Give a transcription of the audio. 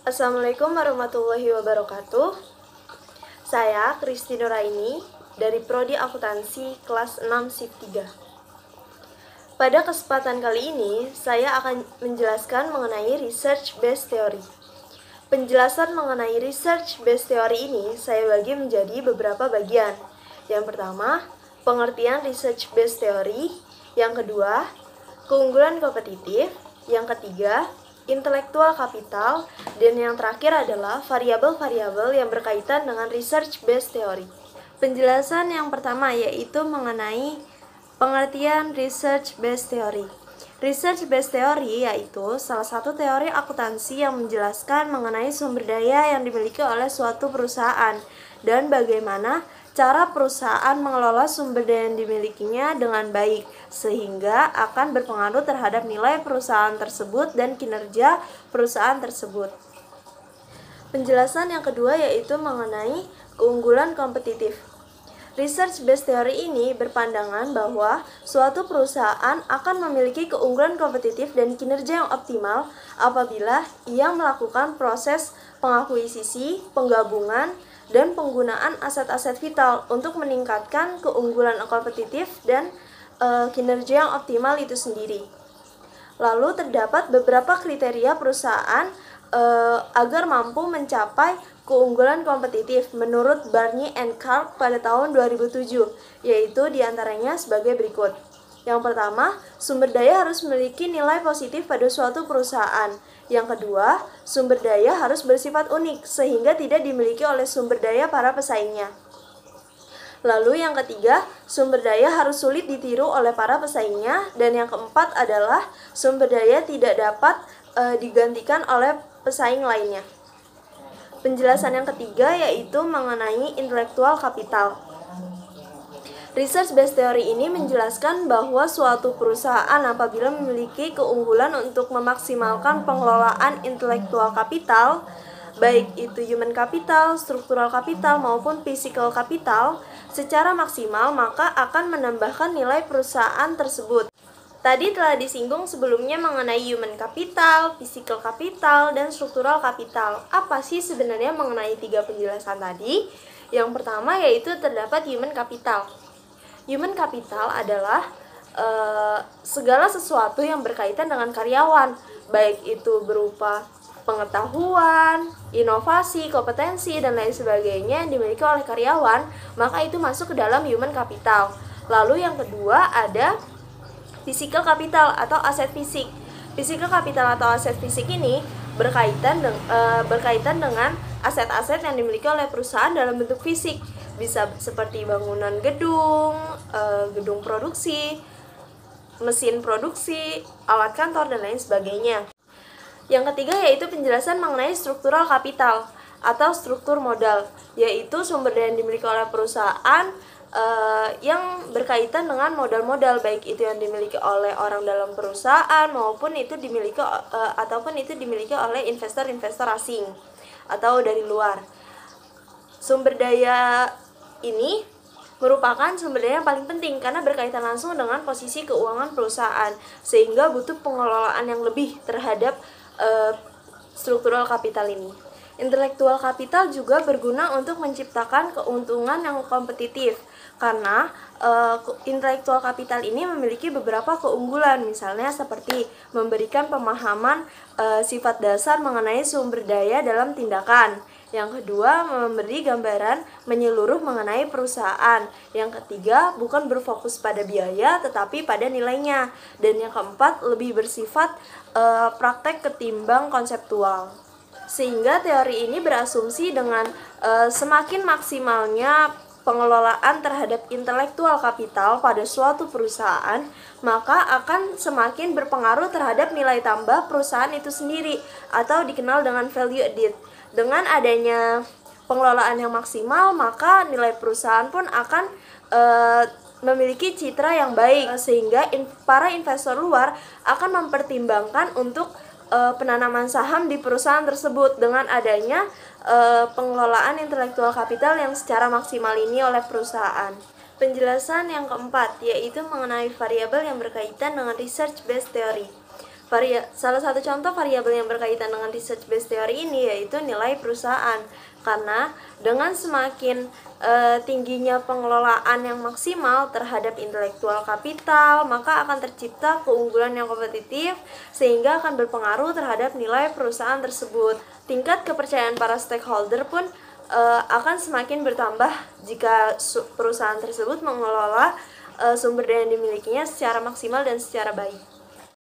Assalamualaikum warahmatullahi wabarakatuh. Saya Kristi Nuraini dari Prodi Akuntansi kelas 6 SIP 3. Pada kesempatan kali ini, saya akan menjelaskan mengenai Research Based Theory. Penjelasan mengenai Research Based Theory ini saya bagi menjadi beberapa bagian. Yang pertama, pengertian Research Based Theory. Yang kedua, keunggulan kompetitif. Yang ketiga, intelektual kapital. Dan yang terakhir adalah variabel-variabel yang berkaitan dengan Research Based Theory. Penjelasan yang pertama yaitu mengenai pengertian Research Based Theory. Research Based Theory yaitu salah satu teori akuntansi yang menjelaskan mengenai sumber daya yang dimiliki oleh suatu perusahaan dan bagaimana cara perusahaan mengelola sumber daya yang dimilikinya dengan baik, sehingga akan berpengaruh terhadap nilai perusahaan tersebut dan kinerja perusahaan tersebut. Penjelasan yang kedua yaitu mengenai keunggulan kompetitif. Research Based Theory ini berpandangan bahwa suatu perusahaan akan memiliki keunggulan kompetitif dan kinerja yang optimal apabila ia melakukan proses pengakuisisi, penggabungan, dan penggunaan aset-aset vital untuk meningkatkan keunggulan kompetitif dan kinerja yang optimal itu sendiri. Lalu terdapat beberapa kriteria perusahaan agar mampu mencapai keunggulan kompetitif menurut Barney and Clark pada tahun 2007, yaitu diantaranya sebagai berikut. Yang pertama, sumber daya harus memiliki nilai positif pada suatu perusahaan. Yang kedua, sumber daya harus bersifat unik sehingga tidak dimiliki oleh sumber daya para pesaingnya. Lalu yang ketiga, sumber daya harus sulit ditiru oleh para pesaingnya. Dan yang keempat adalah sumber daya tidak dapat digantikan oleh pesaing lainnya. Penjelasan yang ketiga yaitu mengenai intelektual kapital. Research Based Theory ini menjelaskan bahwa suatu perusahaan apabila memiliki keunggulan untuk memaksimalkan pengelolaan intelektual kapital, baik itu human capital, struktural capital maupun physical capital, secara maksimal, maka akan menambahkan nilai perusahaan tersebut. Tadi telah disinggung sebelumnya mengenai human capital, physical capital, dan struktural capital. Apa sih sebenarnya mengenai tiga penjelasan tadi? Yang pertama yaitu terdapat human capital. Human capital adalah segala sesuatu yang berkaitan dengan karyawan, baik itu berupa pengetahuan, inovasi, kompetensi, dan lain sebagainya yang dimiliki oleh karyawan, maka itu masuk ke dalam human capital. Lalu yang kedua ada physical capital atau aset fisik. Physical capital atau aset fisik ini berkaitan dengan aset-aset yang dimiliki oleh perusahaan dalam bentuk fisik. Bisa seperti bangunan gedung, gedung produksi, mesin produksi, alat kantor, dan lain sebagainya. Yang ketiga yaitu penjelasan mengenai struktural capital atau struktur modal, yaitu sumber daya yang dimiliki oleh perusahaan yang berkaitan dengan modal-modal, baik itu yang dimiliki oleh orang dalam perusahaan maupun itu dimiliki oleh investor-investor asing atau dari luar. Sumber daya ini merupakan sumber daya yang paling penting karena berkaitan langsung dengan posisi keuangan perusahaan, sehingga butuh pengelolaan yang lebih terhadap struktural kapital ini. Intelektual kapital juga berguna untuk menciptakan keuntungan yang kompetitif karena intelektual kapital ini memiliki beberapa keunggulan, misalnya seperti memberikan pemahaman sifat dasar mengenai sumber daya dalam tindakan. Yang kedua, memberi gambaran menyeluruh mengenai perusahaan. Yang ketiga, bukan berfokus pada biaya tetapi pada nilainya. Dan yang keempat, lebih bersifat praktek ketimbang konseptual. Sehingga teori ini berasumsi dengan semakin maksimalnya pengelolaan terhadap intelektual kapital pada suatu perusahaan, maka akan semakin berpengaruh terhadap nilai tambah perusahaan itu sendiri atau dikenal dengan value added. Dengan adanya pengelolaan yang maksimal, maka nilai perusahaan pun akan memiliki citra yang baik, sehingga para investor luar akan mempertimbangkan untuk penanaman saham di perusahaan tersebut dengan adanya pengelolaan intelektual kapital yang secara maksimal ini oleh perusahaan. Penjelasan yang keempat yaitu mengenai variabel yang berkaitan dengan Research Based Theory. Salah satu contoh variabel yang berkaitan dengan research based theory ini yaitu nilai perusahaan. Karena dengan semakin tingginya pengelolaan yang maksimal terhadap intelektual kapital, maka akan tercipta keunggulan yang kompetitif sehingga akan berpengaruh terhadap nilai perusahaan tersebut. Tingkat kepercayaan para stakeholder pun akan semakin bertambah jika perusahaan tersebut mengelola sumber daya yang dimilikinya secara maksimal dan secara baik.